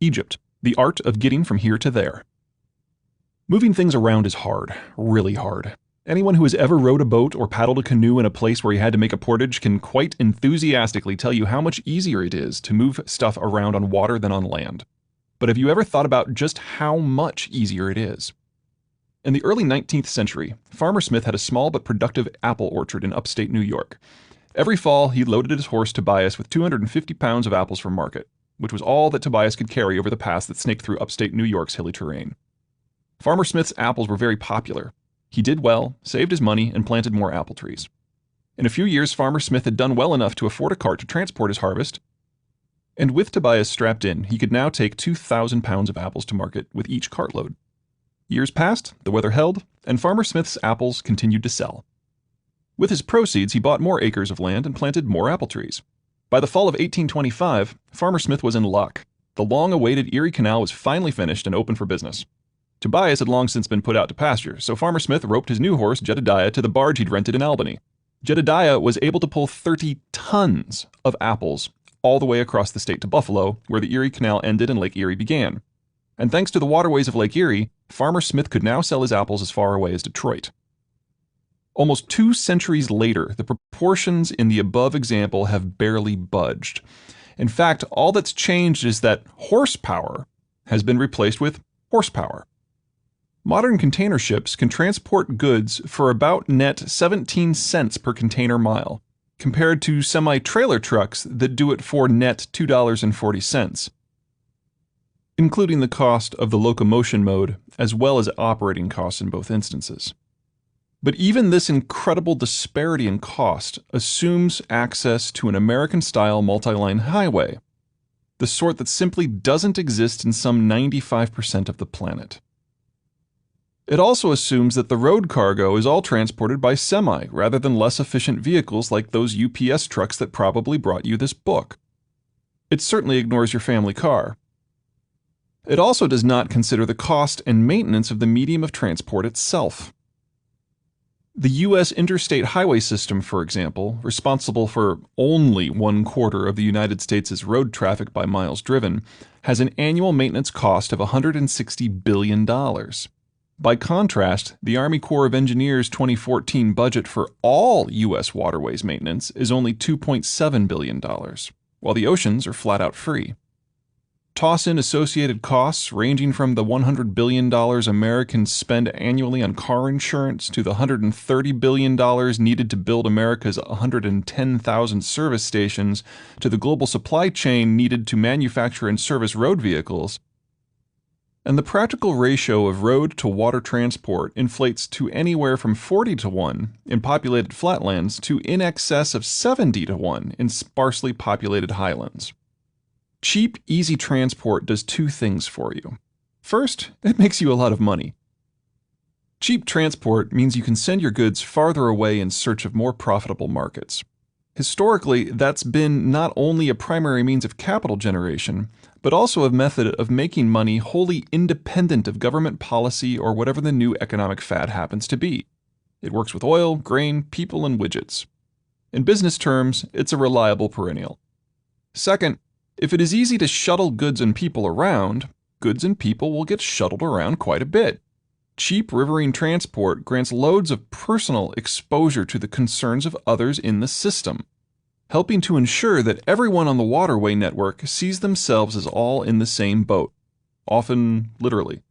Egypt, the art of getting from here to there. Moving things around is hard, really hard. Anyone who has ever rowed a boat or paddled a canoe in a place where he had to make a portage can quite enthusiastically tell you how much easier it is to move stuff around on water than on land. But have you ever thought about just how much easier it is? In the early 19th century, Farmer Smith had a small but productive apple orchard in upstate New York. Every fall, he loaded his horse Tobias with 250 pounds of apples for market, which was all that Tobias could carry over the pass that snaked through upstate New York's hilly terrain. Farmer Smith's apples were very popular. He did well, saved his money, and planted more apple trees. In a few years, Farmer Smith had done well enough to afford a cart to transport his harvest, and with Tobias strapped in, he could now take 2,000 pounds of apples to market with each cartload. Years passed, the weather held, and Farmer Smith's apples continued to sell. With his proceeds, he bought more acres of land and planted more apple trees. By the fall of 1825, Farmer Smith was in luck. The long-awaited Erie Canal was finally finished and open for business. Tobias had long since been put out to pasture, so Farmer Smith roped his new horse, Jedediah, to the barge he'd rented in Albany. Jedediah was able to pull 30 tons of apples all the way across the state to Buffalo, where the Erie Canal ended and Lake Erie began. And thanks to the waterways of Lake Erie, Farmer Smith could now sell his apples as far away as Detroit. Almost 2 centuries later, the proportions in the above example have barely budged. In fact, all that's changed is that horsepower has been replaced with horsepower. Modern container ships can transport goods for about net 17 cents per container mile, compared to semi-trailer trucks that do it for net $2.40. Including the cost of the locomotion mode, as well as operating costs in both instances. But even this incredible disparity in cost assumes access to an American-style multi-line highway, the sort that simply doesn't exist in some 95% of the planet. It also assumes that the road cargo is all transported by semi rather than less efficient vehicles like those UPS trucks that probably brought you this book. It certainly ignores your family car. It also does not consider the cost and maintenance of the medium of transport itself. The U.S. interstate highway system, for example, responsible for only 1/4 of the United States' road traffic by miles driven, has an annual maintenance cost of $160 billion. By contrast, the Army Corps of Engineers' 2014 budget for all U.S. waterways maintenance is only $2.7 billion, while the oceans are flat out free. Toss in associated costs ranging from the $100 billion Americans spend annually on car insurance to the $130 billion needed to build America's 110,000 service stations to the global supply chain needed to manufacture and service road vehicles. And the practical ratio of road to water transport inflates to anywhere from 40-to-1 in populated flatlands to in excess of 70-to-1 in sparsely populated highlands. Cheap, easy transport does 2 things for you. First, it makes you a lot of money. Cheap transport means you can send your goods farther away in search of more profitable markets. Historically, that's been not only a primary means of capital generation, but also a method of making money wholly independent of government policy or whatever the new economic fad happens to be. It works with oil, grain, people, and widgets. In business terms, it's a reliable perennial. Second, if it is easy to shuttle goods and people around, goods and people will get shuttled around quite a bit. Cheap riverine transport grants loads of personal exposure to the concerns of others in the system, helping to ensure that everyone on the waterway network sees themselves as all in the same boat, often literally.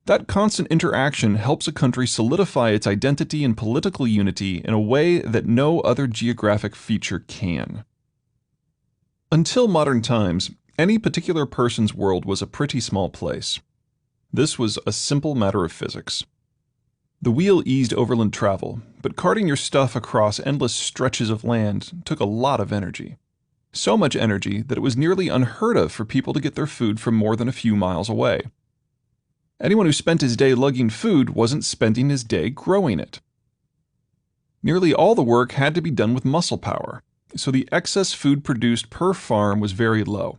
That constant interaction helps a country solidify its identity and political unity in a way that no other geographic feature can. Until modern times, any particular person's world was a pretty small place. This was a simple matter of physics. The wheel eased overland travel, but carting your stuff across endless stretches of land took a lot of energy. So much energy that it was nearly unheard of for people to get their food from more than a few miles away. Anyone who spent his day lugging food wasn't spending his day growing it. Nearly all the work had to be done with muscle power, so the excess food produced per farm was very low.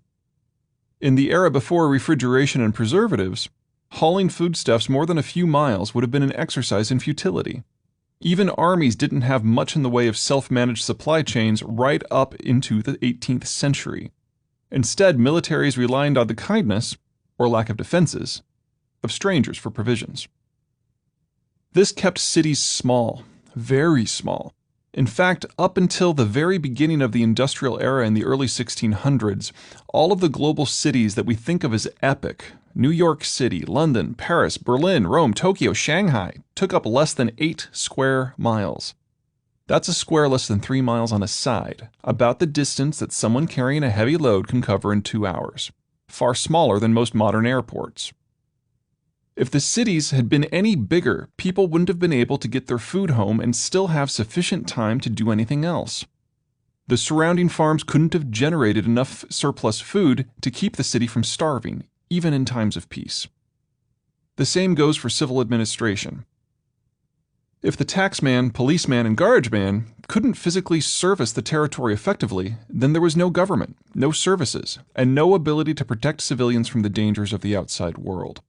In the era before refrigeration and preservatives, hauling foodstuffs more than a few miles would have been an exercise in futility. Even armies didn't have much in the way of self-managed supply chains right up into the 18th century. Instead, militaries relied on the kindness, or lack of defenses, of strangers for provisions. This kept cities small, very small. In fact, up until the very beginning of the industrial era in the early 1600s, all of the global cities that we think of as epic, New York City, London, Paris, Berlin, Rome, Tokyo, Shanghai, took up less than 8 square miles. That's a square less than 3 miles on a side, about the distance that someone carrying a heavy load can cover in 2 hours, far smaller than most modern airports. If the cities had been any bigger, people wouldn't have been able to get their food home and still have sufficient time to do anything else. The surrounding farms couldn't have generated enough surplus food to keep the city from starving, even in times of peace. The same goes for civil administration. If the taxman, policeman, and guardsman couldn't physically service the territory effectively, then there was no government, no services, and no ability to protect civilians from the dangers of the outside world.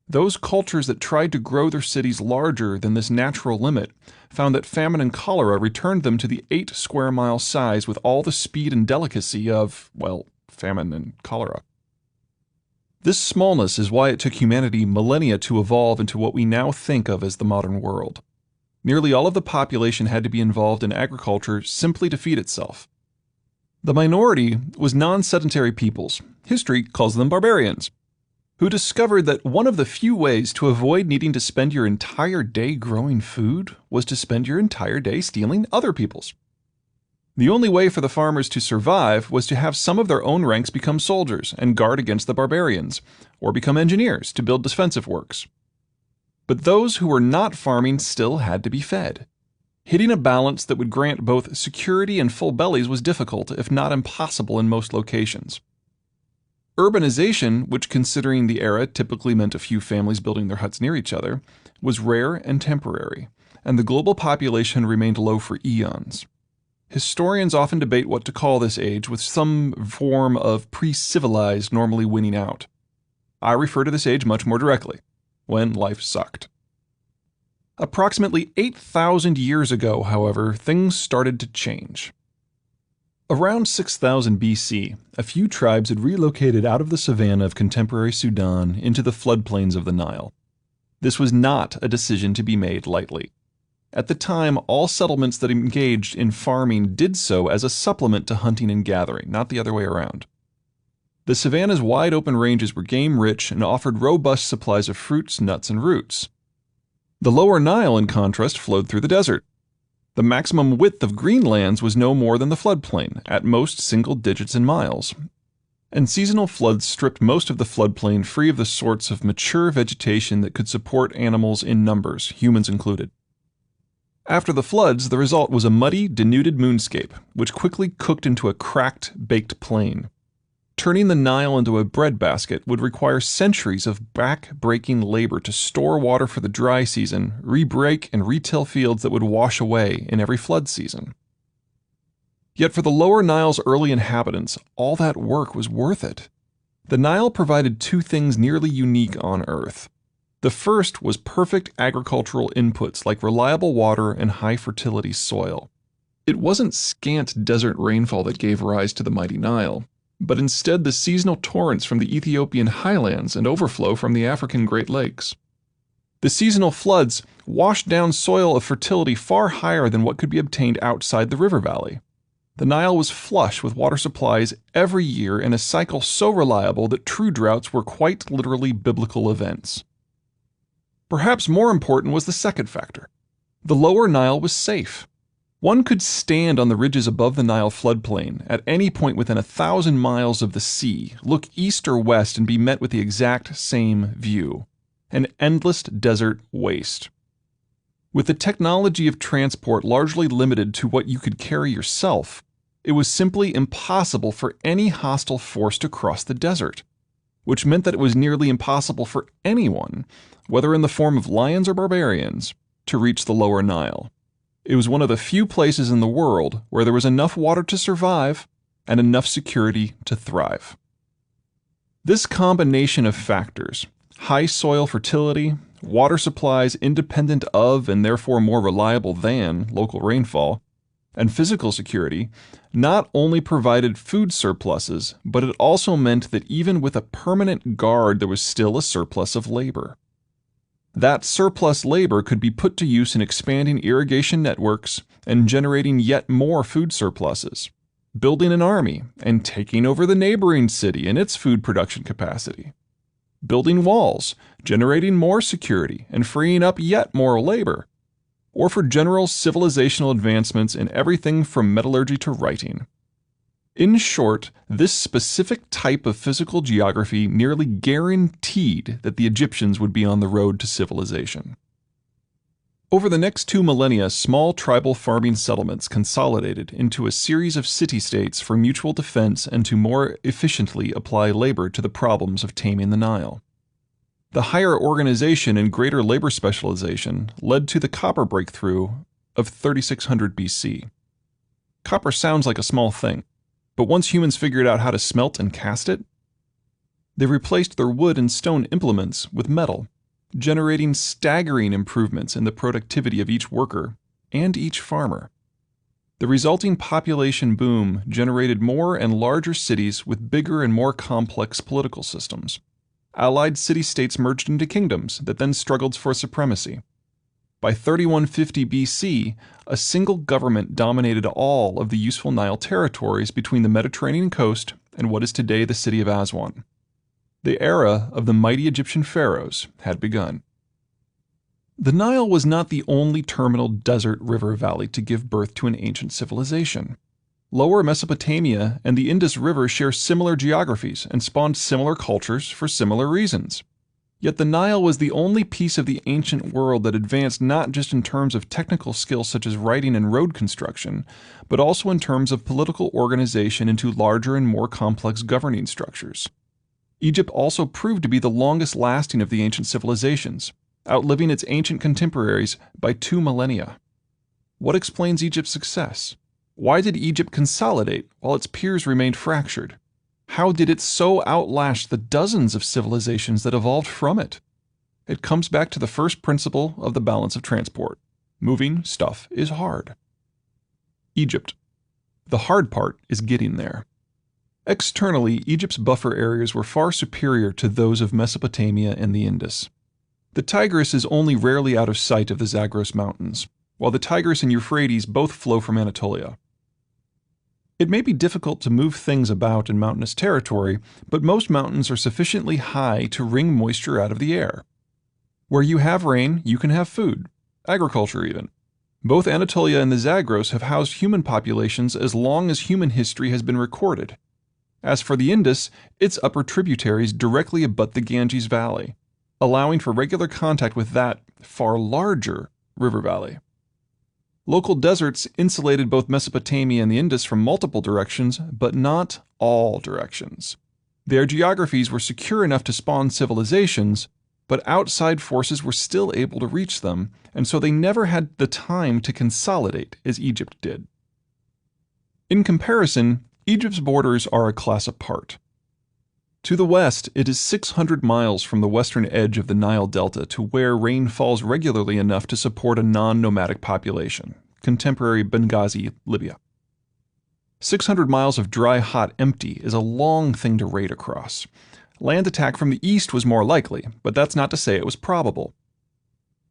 Those cultures that tried to grow their cities larger than this natural limit found that famine and cholera returned them to the 8 square mile size with all the speed and delicacy of, well, famine and cholera. This smallness is why it took humanity millennia to evolve into what we now think of as the modern world. Nearly all of the population had to be involved in agriculture simply to feed itself. The minority was non-sedentary peoples. History calls them barbarians, who discovered that one of the few ways to avoid needing to spend your entire day growing food was to spend your entire day stealing other people's. The only way for the farmers to survive was to have some of their own ranks become soldiers and guard against the barbarians, or become engineers to build defensive works. But those who were not farming still had to be fed. Hitting a balance that would grant both security and full bellies was difficult, if not impossible, in most locations. Urbanization, which considering the era typically meant a few families building their huts near each other, was rare and temporary, and the global population remained low for eons. Historians often debate what to call this age, with some form of pre-civilized normally winning out. I refer to this age much more directly: when life sucked. Approximately 8,000 years ago, however, things started to change. Around 6000 BC, a few tribes had relocated out of the savanna of contemporary Sudan into the floodplains of the Nile. This was not a decision to be made lightly. At the time, all settlements that engaged in farming did so as a supplement to hunting and gathering, not the other way around. The savanna's wide open ranges were game-rich and offered robust supplies of fruits, nuts, and roots. The lower Nile, in contrast, flowed through the desert. The maximum width of greenlands was no more than the floodplain, at most single digits in miles. And seasonal floods stripped most of the floodplain free of the sorts of mature vegetation that could support animals in numbers, humans included. After the floods, the result was a muddy, denuded moonscape, which quickly cooked into a cracked, baked plain. Turning the Nile into a breadbasket would require centuries of back-breaking labor to store water for the dry season, re-break and retill fields that would wash away in every flood season. Yet for the lower Nile's early inhabitants, all that work was worth it. The Nile provided two things nearly unique on Earth. The first was perfect agricultural inputs like reliable water and high-fertility soil. It wasn't scant desert rainfall that gave rise to the mighty Nile, but instead the seasonal torrents from the Ethiopian highlands and overflow from the African Great Lakes. The seasonal floods washed down soil of fertility far higher than what could be obtained outside the river valley. The Nile was flush with water supplies every year in a cycle so reliable that true droughts were quite literally biblical events. Perhaps more important was the second factor. The lower Nile was safe. One could stand on the ridges above the Nile floodplain at any point within 1,000 miles of the sea, look east or west, and be met with the exact same view: an endless desert waste. With the technology of transport largely limited to what you could carry yourself, it was simply impossible for any hostile force to cross the desert, which meant that it was nearly impossible for anyone, whether in the form of lions or barbarians, to reach the lower Nile. It was one of the few places in the world where there was enough water to survive and enough security to thrive. This combination of factors, high soil fertility, water supplies independent of and therefore more reliable than local rainfall, And physical security not only provided food surpluses, but it also meant that even with a permanent guard, there was still a surplus of labor. That surplus labor could be put to use in expanding irrigation networks and generating yet more food surpluses, building an army and taking over the neighboring city and its food production capacity, building walls, generating more security and freeing up yet more labor, or for general civilizational advancements in everything from metallurgy to writing. In short, this specific type of physical geography nearly guaranteed that the Egyptians would be on the road to civilization. Over the next 2 millennia, small tribal farming settlements consolidated into a series of city-states for mutual defense and to more efficiently apply labor to the problems of taming the Nile. The higher organization and greater labor specialization led to the copper breakthrough of 3600 BC. Copper sounds like a small thing, but once humans figured out how to smelt and cast it, they replaced their wood and stone implements with metal, generating staggering improvements in the productivity of each worker and each farmer. The resulting population boom generated more and larger cities with bigger and more complex political systems. Allied city-states merged into kingdoms that then struggled for supremacy. By 3150 BC, a single government dominated all of the useful Nile territories between the Mediterranean coast and what is today the city of Aswan. The era of the mighty Egyptian pharaohs had begun. The Nile was not the only terminal desert river valley to give birth to an ancient civilization. Lower Mesopotamia and the Indus River share similar geographies and spawned similar cultures for similar reasons. Yet the Nile was the only piece of the ancient world that advanced not just in terms of technical skills such as writing and road construction, but also in terms of political organization into larger and more complex governing structures. Egypt also proved to be the longest lasting of the ancient civilizations, outliving its ancient contemporaries by 2 millennia. What explains Egypt's success? Why did Egypt consolidate while its peers remained fractured? How did it so outlast the dozens of civilizations that evolved from it? It comes back to the first principle of the balance of transport. Moving stuff is hard. Egypt. The hard part is getting there. Externally, Egypt's buffer areas were far superior to those of Mesopotamia and the Indus. The Tigris is only rarely out of sight of the Zagros Mountains, while the Tigris and Euphrates both flow from Anatolia. It may be difficult to move things about in mountainous territory, but most mountains are sufficiently high to wring moisture out of the air. Where you have rain, you can have food, agriculture even. Both Anatolia and the Zagros have housed human populations as long as human history has been recorded. As for the Indus, its upper tributaries directly abut the Ganges Valley, allowing for regular contact with that far larger river valley. Local deserts insulated both Mesopotamia and the Indus from multiple directions, but not all directions. Their geographies were secure enough to spawn civilizations, but outside forces were still able to reach them, and so they never had the time to consolidate as Egypt did. In comparison, Egypt's borders are a class apart. To the west, it is 600 miles from the western edge of the Nile Delta to where rain falls regularly enough to support a non-nomadic population, contemporary Benghazi, Libya. 600 miles of dry, hot, empty is a long thing to raid across. Land attack from the east was more likely, but that's not to say it was probable.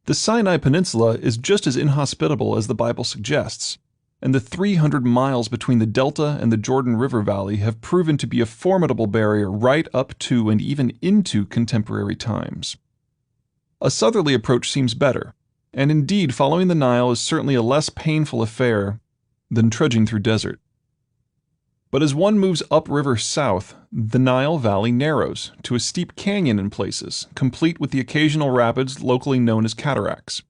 The Sinai Peninsula is just as inhospitable as the Bible suggests, and the 300 miles between the Delta and the Jordan River Valley have proven to be a formidable barrier right up to and even into contemporary times. A southerly approach seems better, and indeed following the Nile is certainly a less painful affair than trudging through desert. But as one moves upriver south, the Nile Valley narrows to a steep canyon in places, complete with the occasional rapids locally known as cataracts.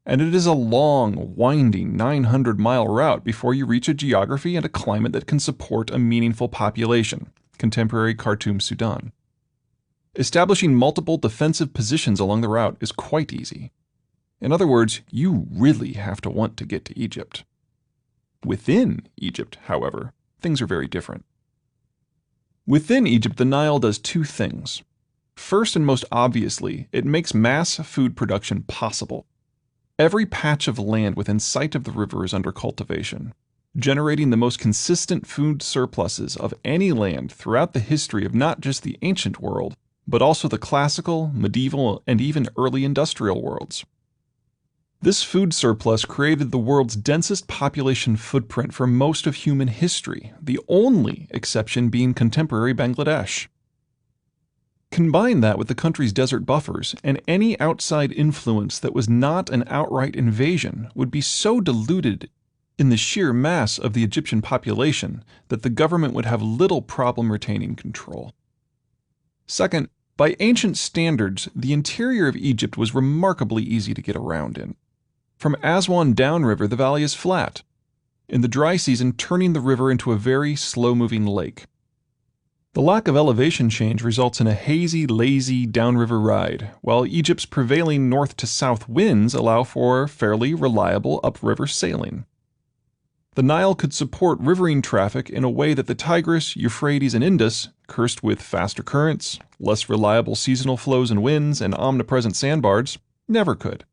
And it is a long, winding 900-mile route before you reach a geography and a climate that can support a meaningful population, contemporary Khartoum, Sudan. Establishing multiple defensive positions along the route is quite easy. In other words, you really have to want to get to Egypt. Within Egypt, however, things are very different. Within Egypt, the Nile does 2 things. First and most obviously, it makes mass food production possible. Every patch of land within sight of the river is under cultivation. generating the most consistent food surpluses of any land throughout the history of not just the ancient world, but also the classical, medieval, and even early industrial worlds. This food surplus created the world's densest population footprint for most of human history, the only exception being contemporary Bangladesh. Combine that with the country's desert buffers, and any outside influence that was not an outright invasion would be so diluted in the sheer mass of the Egyptian population that the government would have little problem retaining control. Second, by ancient standards, the interior of Egypt was remarkably easy to get around in. From Aswan downriver, the valley is flat, in the dry season turning the river into a very slow-moving lake. The lack of elevation change results in a hazy, lazy downriver ride, while Egypt's prevailing north to south winds allow for fairly reliable upriver sailing. The Nile could support riverine traffic in a way that the Tigris, Euphrates, and Indus, cursed with faster currents, less reliable seasonal flows and winds, and omnipresent sandbars, never could.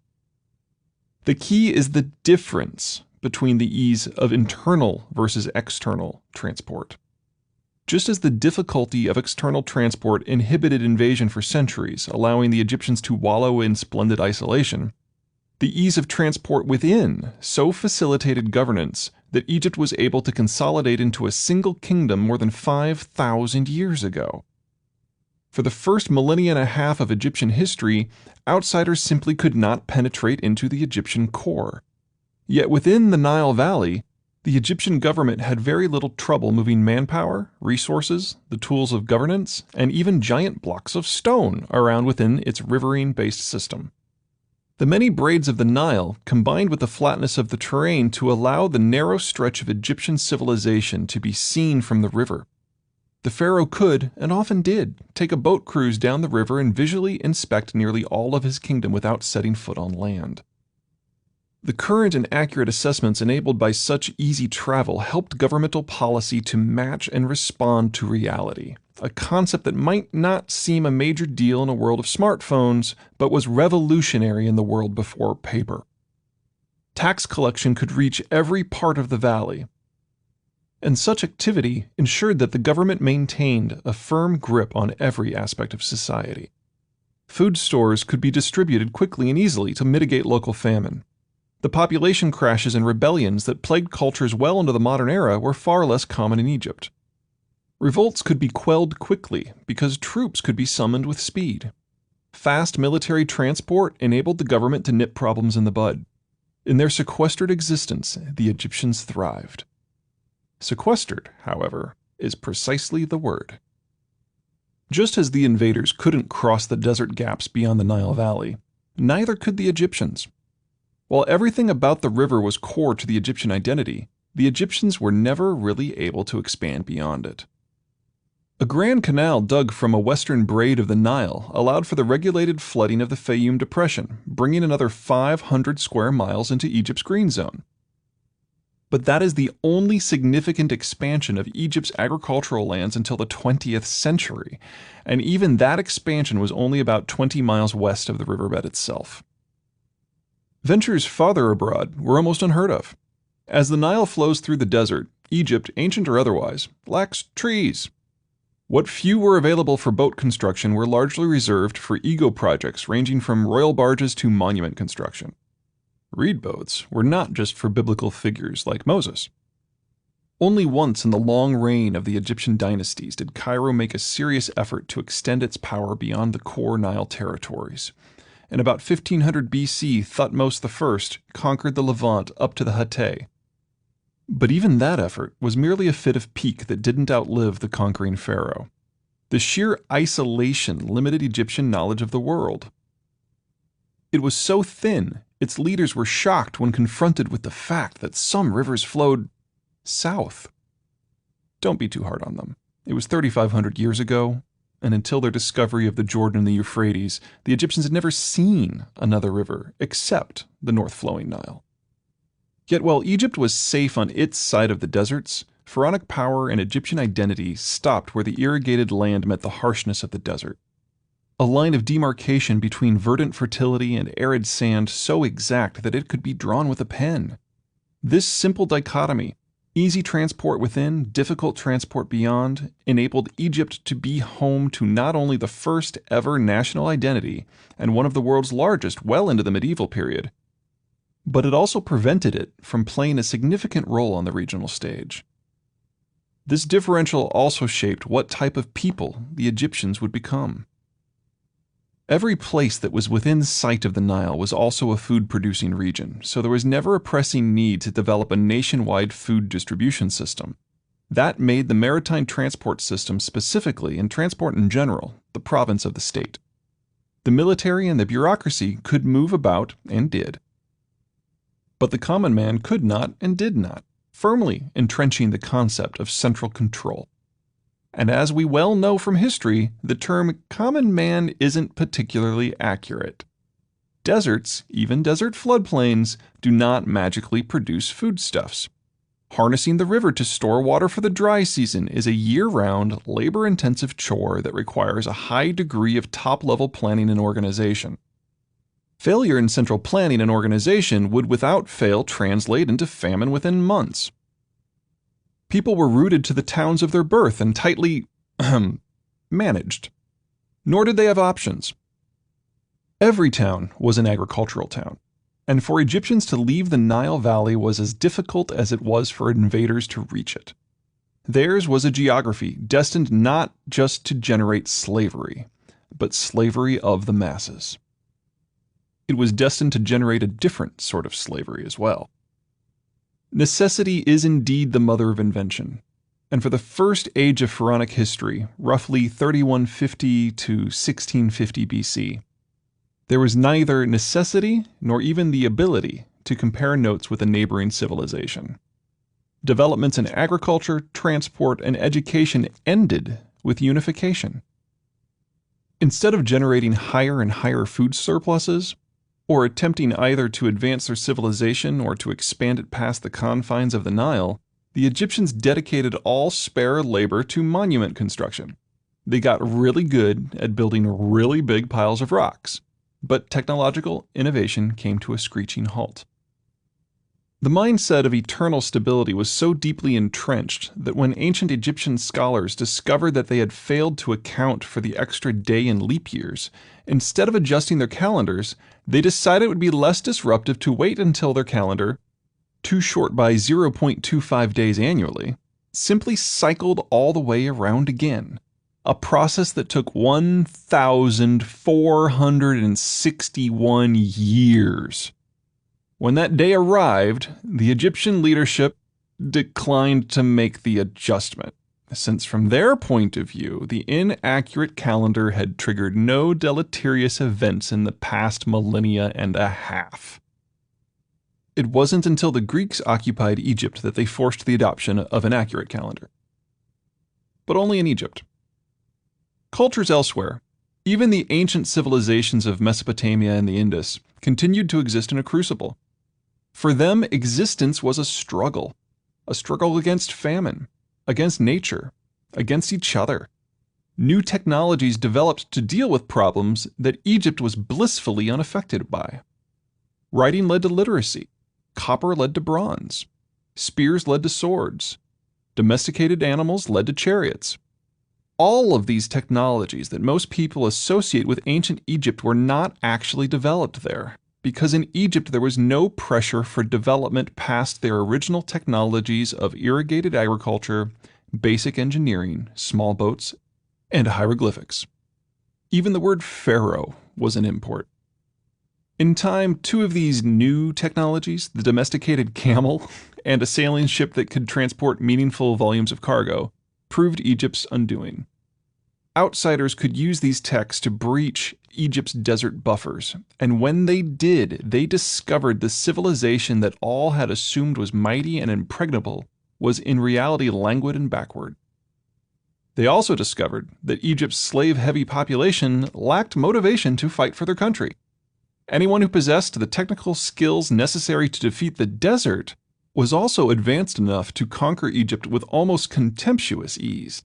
The key is the difference between the ease of internal versus external transport. Just as the difficulty of external transport inhibited invasion for centuries, allowing the Egyptians to wallow in splendid isolation, the ease of transport within so facilitated governance that Egypt was able to consolidate into a single kingdom more than 5,000 years ago. For the first millennia and a half of Egyptian history, outsiders simply could not penetrate into the Egyptian core. Yet within the Nile Valley, the Egyptian government had very little trouble moving manpower, resources, the tools of governance, and even giant blocks of stone around within its riverine-based system. The many braids of the Nile combined with the flatness of the terrain to allow the narrow stretch of Egyptian civilization to be seen from the river. The pharaoh could, and often did, take a boat cruise down the river and visually inspect nearly all of his kingdom without setting foot on land. The current and accurate assessments enabled by such easy travel helped governmental policy to match and respond to reality, a concept that might not seem a major deal in a world of smartphones, but was revolutionary in the world before paper. Tax collection could reach every part of the valley, and such activity ensured that the government maintained a firm grip on every aspect of society. Food stores could be distributed quickly and easily to mitigate local famine. The population crashes and rebellions that plagued cultures well into the modern era were far less common in Egypt. Revolts could be quelled quickly because troops could be summoned with speed. Fast military transport enabled the government to nip problems in the bud. In their sequestered existence, the Egyptians thrived. Sequestered, however, is precisely the word. Just as the invaders couldn't cross the desert gaps beyond the Nile Valley, neither could the Egyptians. While everything about the river was core to the Egyptian identity, the Egyptians were never really able to expand beyond it. A grand canal dug from a western braid of the Nile allowed for the regulated flooding of the Fayum Depression, bringing another 500 square miles into Egypt's green zone. But that is the only significant expansion of Egypt's agricultural lands until the 20th century, and even that expansion was only about 20 miles west of the riverbed itself. Ventures farther abroad were almost unheard of. As the Nile flows through the desert, Egypt, ancient or otherwise, lacks trees. What few were available for boat construction were largely reserved for ego projects ranging from royal barges to monument construction. Reed boats were not just for biblical figures like Moses. Only once in the long reign of the Egyptian dynasties did Cairo make a serious effort to extend its power beyond the core Nile territories. In about 1500 BC, Thutmose I conquered the Levant up to the Hatay. But even that effort was merely a fit of pique that didn't outlive the conquering pharaoh. The sheer isolation limited Egyptian knowledge of the world. It was so thin, its leaders were shocked when confronted with the fact that some rivers flowed south. Don't be too hard on them. It was 3,500 years ago, and until their discovery of the Jordan and the Euphrates, the Egyptians had never seen another river except the north-flowing Nile. Yet while Egypt was safe on its side of the deserts, pharaonic power and Egyptian identity stopped where the irrigated land met the harshness of the desert. A line of demarcation between verdant fertility and arid sand so exact that it could be drawn with a pen. This simple dichotomy, Easy transport within, difficult transport beyond enabled Egypt to be home to not only the first ever national identity and one of the world's largest well into the medieval period, but it also prevented it from playing a significant role on the regional stage. This differential also shaped what type of people the Egyptians would become. Every place that was within sight of the Nile was also a food-producing region, so there was never a pressing need to develop a nationwide food distribution system. That made the maritime transport system specifically, and transport in general, the province of the state. The military and the bureaucracy could move about, and did. But the common man could not and did not, firmly entrenching the concept of central control. And as we well know from history, the term common man isn't particularly accurate. Deserts, even desert floodplains, do not magically produce foodstuffs. Harnessing the river to store water for the dry season is a year-round, labor-intensive chore that requires a high degree of top-level planning and organization. Failure in central planning and organization would without fail translate into famine within months. People were rooted to the towns of their birth and tightly managed. Nor did they have options. Every town was an agricultural town, and for Egyptians to leave the Nile Valley was as difficult as it was for invaders to reach it. Theirs was a geography destined not just to generate slavery, but slavery of the masses. It was destined to generate a different sort of slavery as well. Necessity is indeed the mother of invention, and for the first age of pharaonic history, roughly 3150 to 1650 BC, there was neither necessity nor even the ability to compare notes with a neighboring civilization. Developments in agriculture, transport, and education ended with unification. Instead of generating higher and higher food surpluses, or attempting either to advance their civilization or to expand it past the confines of the Nile, the Egyptians dedicated all spare labor to monument construction. They got really good at building really big piles of rocks, but technological innovation came to a screeching halt. The mindset of eternal stability was so deeply entrenched that when ancient Egyptian scholars discovered that they had failed to account for the extra day in leap years, instead of adjusting their calendars, they decided it would be less disruptive to wait until their calendar, too short by 0.25 days annually, simply cycled all the way around again, a process that took 1,461 years. When that day arrived, the Egyptian leadership declined to make the adjustment, since from their point of view, the inaccurate calendar had triggered no deleterious events in the past millennia and a half. It wasn't until the Greeks occupied Egypt that they forced the adoption of an accurate calendar. But only in Egypt. Cultures elsewhere, even the ancient civilizations of Mesopotamia and the Indus, continued to exist in a crucible. For them, existence was a struggle against famine, against nature, against each other. New technologies developed to deal with problems that Egypt was blissfully unaffected by. Writing led to literacy, copper led to bronze, spears led to swords, domesticated animals led to chariots. All of these technologies that most people associate with ancient Egypt were not actually developed there, because in Egypt there was no pressure for development past their original technologies of irrigated agriculture, basic engineering, small boats, and hieroglyphics. Even the word pharaoh was an import. In time, two of these new technologies, the domesticated camel and a sailing ship that could transport meaningful volumes of cargo, proved Egypt's undoing. Outsiders could use these techs to breach Egypt's desert buffers, and when they did, they discovered the civilization that all had assumed was mighty and impregnable was in reality languid and backward. They also discovered that Egypt's slave-heavy population lacked motivation to fight for their country. Anyone who possessed the technical skills necessary to defeat the desert was also advanced enough to conquer Egypt with almost contemptuous ease.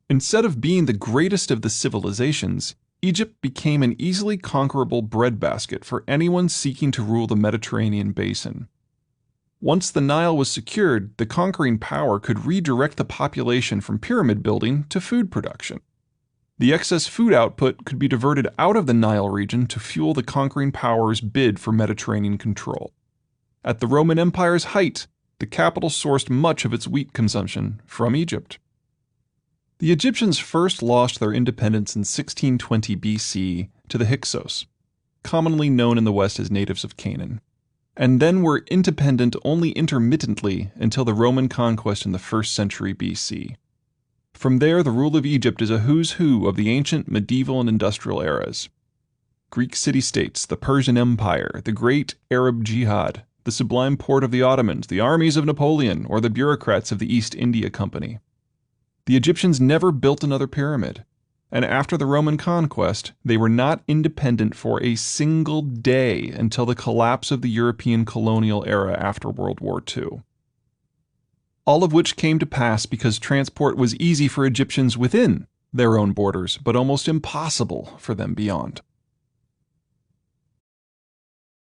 Instead of being the greatest of the civilizations, Egypt became an easily conquerable breadbasket for anyone seeking to rule the Mediterranean basin. Once the Nile was secured, the conquering power could redirect the population from pyramid building to food production. The excess food output could be diverted out of the Nile region to fuel the conquering power's bid for Mediterranean control. At the Roman Empire's height, the capital sourced much of its wheat consumption from Egypt. The Egyptians first lost their independence in 1620 BC to the Hyksos, commonly known in the West as natives of Canaan, and then were independent only intermittently until the Roman conquest in the 1st century BC. From there, the rule of Egypt is a who's who of the ancient, medieval, and industrial eras. Greek city-states, the Persian Empire, the Great Arab Jihad, the sublime port of the Ottomans, the armies of Napoleon, or the bureaucrats of the East India Company. The Egyptians never built another pyramid, and after the Roman conquest, they were not independent for a single day until the collapse of the European colonial era after World War II. All of which came to pass because transport was easy for Egyptians within their own borders, but almost impossible for them beyond.